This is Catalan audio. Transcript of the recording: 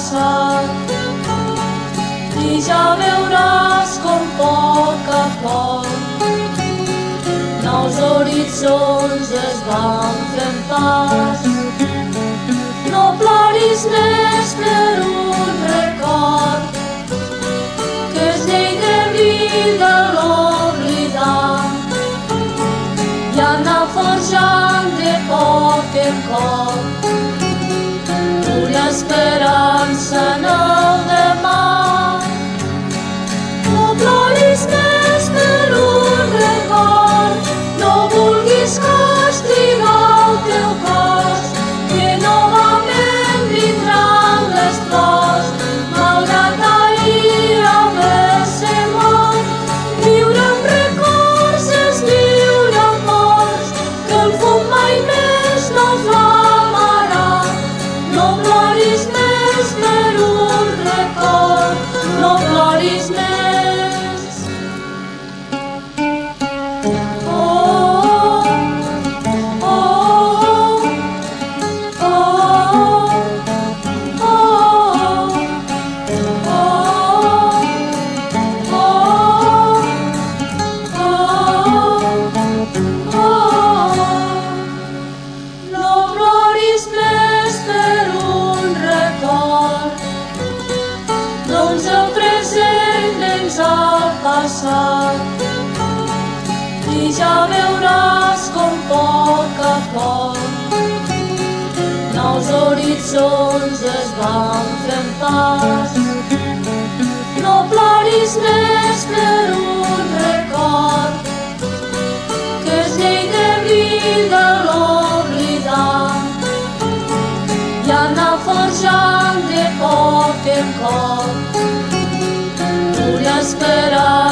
passat i ja veuràs com a poc nous horitzons es van fent pas. No ploris més per un record que és llei de vida l'oblidar i anar forjant de poc en poc una esperança en el demà. No ploris més per un record, no vulguis castigar el teu cos, que novament vindran les plors, malgrat ahir haver-se mort. Viure amb records és viure amb morts, que el fum mai més no flamarà. No ploris més per un record, no ploris més. Doncs el present ens ha passat i ja veuràs com a poc nous horitzons es van fent pas. No ploris més per un record que és llei de vida l'oblidar i anar forjant de poc en poc una esperança